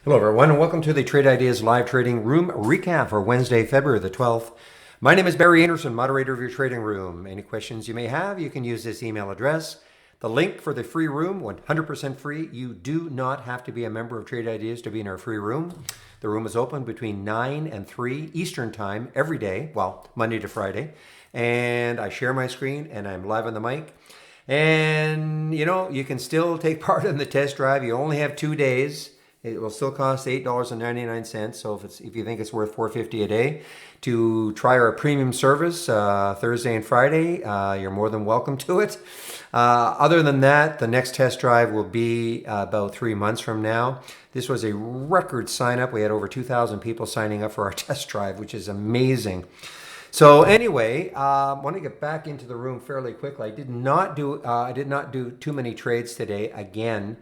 Hello, everyone, and welcome to the Trade Ideas Live Trading Room recap for Wednesday, February the 12th. My name is Barry Anderson, moderator of your trading room. Any questions you may have, you can use this email address. The link for the free room, 100% free. You do not have to be a member of Trade Ideas to be in our free room. The room is open between 9 and 3 Eastern Time every day, well, Monday to Friday. And I share my screen and I'm live on the mic. And, you can still take part in the test drive. You only have 2 days. It will still cost $8.99. So if you think it's worth $4.50 a day to try our premium service Thursday and Friday, you're more than welcome to it. Other than that, the next test drive will be about 3 months from now. This was a record sign up. We had over 2,000 people signing up for our test drive, which is amazing. So anyway, I want to get back into the room fairly quickly. I did not do too many trades today again.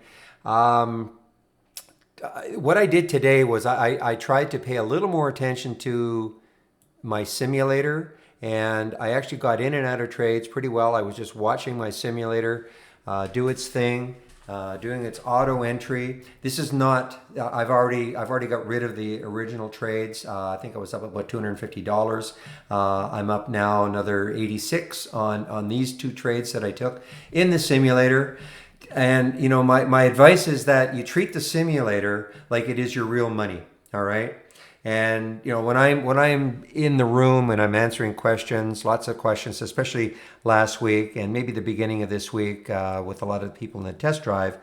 What I did today was I tried to pay a little more attention to my simulator, and I actually got in and out of trades pretty well. I was just watching my simulator do its thing, doing its auto entry. This is not. I've already got rid of the original trades. I think I was up about $250. I'm up now another 86 on these two trades that I took in the simulator. And my advice is that you treat the simulator like it is your real money. All right. And when I'm in the room and I'm answering questions, lots of questions, especially last week and maybe the beginning of this week with a lot of people in the test drive,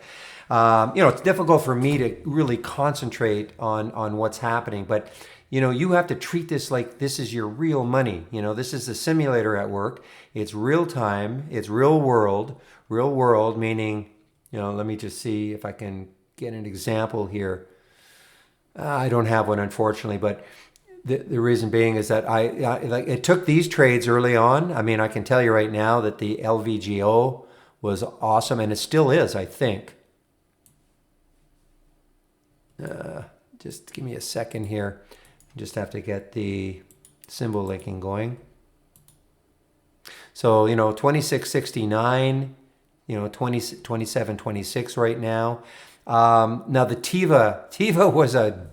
it's difficult for me to really concentrate on what's happening. But you have to treat this like this is your real money. This is the simulator at work. It's real time. It's real world. Real world meaning, let me just see if I can get an example here. I don't have one, unfortunately, but the reason being is that it took these trades early on. I mean, I can tell you right now that the LVGO was awesome, and it still is, I think. Just give me a second here. Just have to get the symbol linking going. So, 2669, 2726 right now. Now the Tiva was a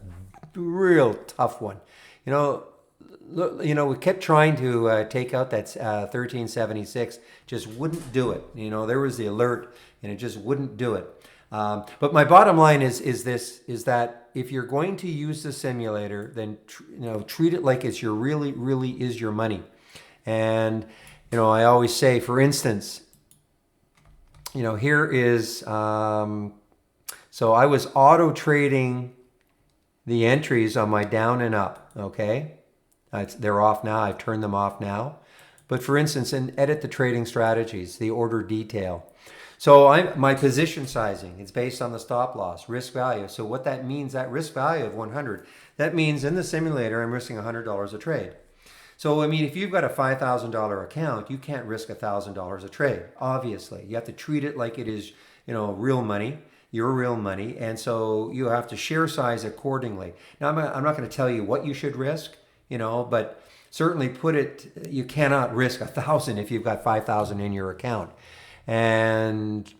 real tough one. We kept trying to take out that 1376, just wouldn't do it. There was the alert, and it just wouldn't do it. But my bottom line is that if you're going to use the simulator, then treat it like it's really is your money. And I always say, for instance, here is. So I was auto trading the entries on my down and up, okay? They're off now, I've turned them off now. But for instance, edit the trading strategies, the order detail. So my position sizing, it's based on the stop loss, risk value. So what that means, that risk value of 100, that means in the simulator, I'm risking $100 a trade. So, if you've got a $5,000 account, you can't risk $1,000 a trade, obviously. You have to treat it like it is, real money. Your real money, and so you have to share size accordingly. Now, I'm not going to tell you what you should risk, but certainly you cannot risk 1,000 if you've got 5,000 in your account. And,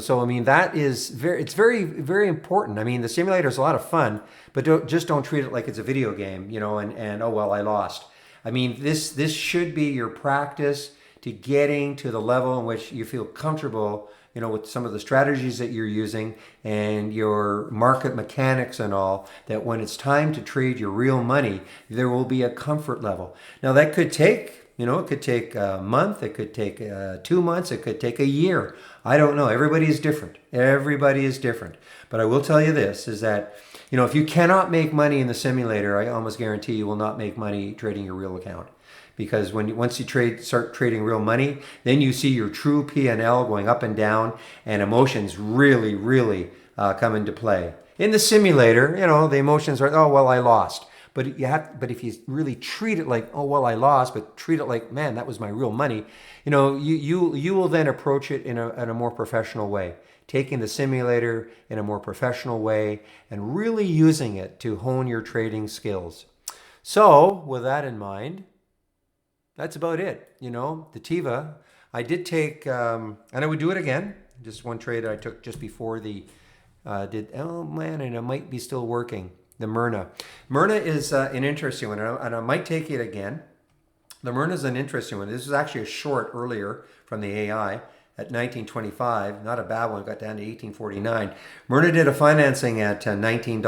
so that is it's very, very important. The simulator is a lot of fun, but don't treat it like it's a video game, and oh, well, I lost. This should be your practice to getting to the level in which you feel comfortable with some of the strategies that you're using and your market mechanics and all, that when it's time to trade your real money, there will be a comfort level. Now that could take, it could take a month, it could take 2 months, it could take a year. I don't know. Everybody is different. Everybody is different. But I will tell you this, is that, if you cannot make money in the simulator, I almost guarantee you will not make money trading your real account. Because once you start trading real money, then you see your true P&L going up and down, and emotions really come into play. In the simulator, the emotions are, oh well, I lost. But if you really treat it like, oh well, I lost, but treat it like, man, that was my real money. You will then approach it in a more professional way, taking the simulator in a more professional way and really using it to hone your trading skills. So with that in mind, that's about it. The Tiva, I did take, and I would do it again. Just one trade I took just before the Oh man, and it might be still working. The Myrna. Myrna is an interesting one, and I might take it again. The Myrna is an interesting one. This was actually a short earlier from the AI at 1925. Not a bad one. Got down to 1849. Myrna did a financing at $19.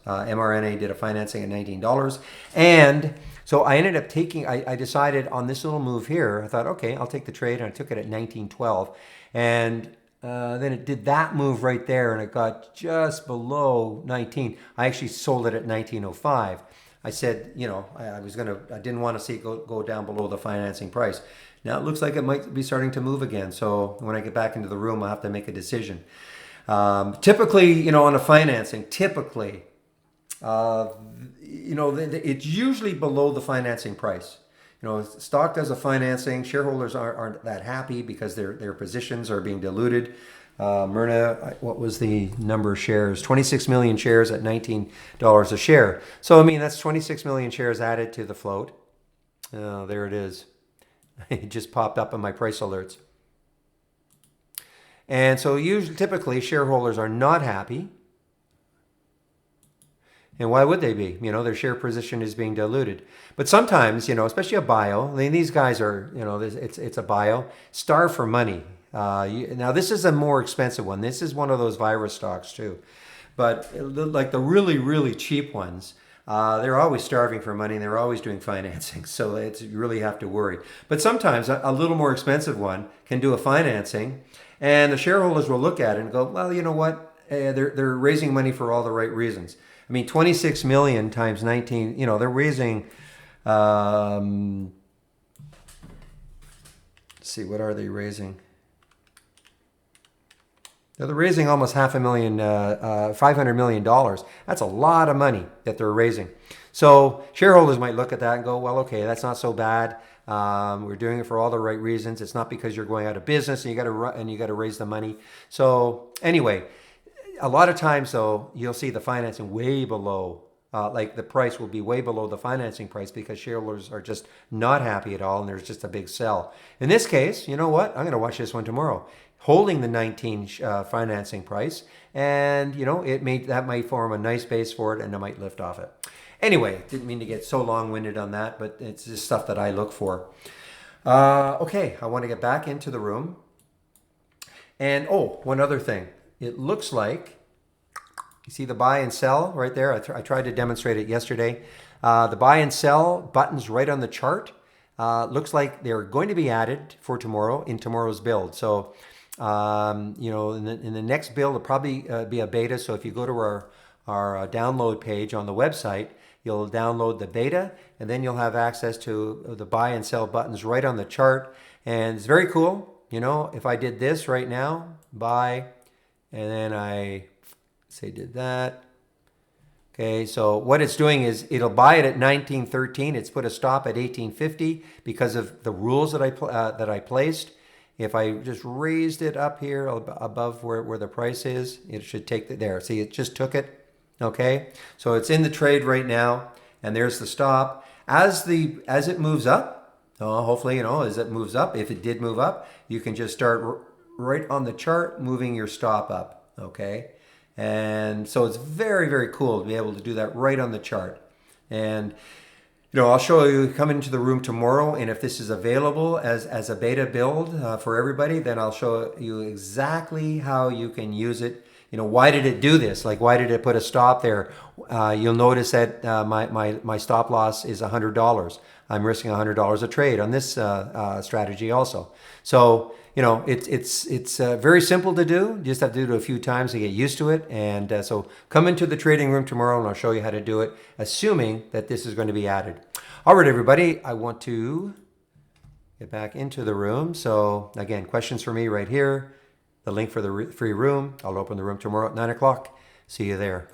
mRNA did a financing at $19. And so I ended up taking, I decided on this little move here, I thought, okay, I'll take the trade. And I took it at 1912. And then it did that move right there, and it got just below 19. I actually sold it at 1905. I said, you know, I didn't want to see it go down below the financing price. Now it looks like it might be starting to move again. So when I get back into the room, I'll have to make a decision. Typically, you know, on a financing, you know, it's usually below the financing price. You know, stock does a financing. Shareholders aren't that happy because their positions are being diluted. Myrna, what was the number of shares? 26 million shares at $19 a share. So, I mean, that's 26 million shares added to the float. There it is. It just popped up in my price alerts. And so typically shareholders are not happy. And why would they be? You know, their share position is being diluted. But sometimes, you know, especially a bio, I mean, these guys are, you know, it's a bio, starve for money. Now, this is a more expensive one. This is one of those virus stocks too. But like the really, really cheap ones, they're always starving for money and they're always doing financing. So you really have to worry. But sometimes a little more expensive one can do a financing and the shareholders will look at it and go, well, you know what? They're raising money for all the right reasons. I mean, 26 million times 19, you know, they're raising, let's see, what are they raising? They're raising almost $500 million. That's a lot of money that they're raising. So shareholders might look at that and go, well, okay, that's not so bad. We're doing it for all the right reasons. It's not because you're going out of business and you got to raise the money. So anyway, a lot of times though, you'll see the financing way below, like the price will be way below the financing price because shareholders are just not happy at all and there's just a big sell. In this case, you know what? I'm going to watch this one tomorrow. Holding the 19 financing price, and you know that might form a nice base for it, and it might lift off it. Anyway, didn't mean to get so long-winded on that, but it's just stuff that I look for. Okay, I want to get back into the room, and one other thing. It looks like you see the buy and sell right there. I tried to demonstrate it yesterday. The buy and sell buttons right on the chart. Looks like they're going to be added for tomorrow in tomorrow's build. So. You know, in the next build, it'll probably be a beta. So if you go to our download page on the website, you'll download the beta, and then you'll have access to the buy and sell buttons right on the chart. And it's very cool. You know, if I did this right now, buy, and then I say did that. Okay, so what it's doing is it'll buy it at 1913. It's put a stop at 1850 because of the rules that I placed. If I just raised it up here above where the price is, it should take it there. See, it just took it. Okay, so it's in the trade right now, and there's the stop. As it moves up, hopefully, you know, as it moves up, if it did move up, you can just start right on the chart, moving your stop up. Okay, and so it's very, very cool to be able to do that right on the chart. And you know, I'll show you, come into the room tomorrow, and if this is available as a beta build for everybody, then I'll show you exactly how you can use it. You know, why did it do this? Like, why did it put a stop there? You'll notice that my stop loss is $100. I'm risking $100 a trade on this strategy also. So, you know, it's very simple to do. You just have to do it a few times to get used to it. And so come into the trading room tomorrow and I'll show you how to do it, assuming that this is going to be added. All right, everybody, I want to get back into the room. So again, questions for me right here. The link for the free room. I'll open the room tomorrow at 9 o'clock. See you there.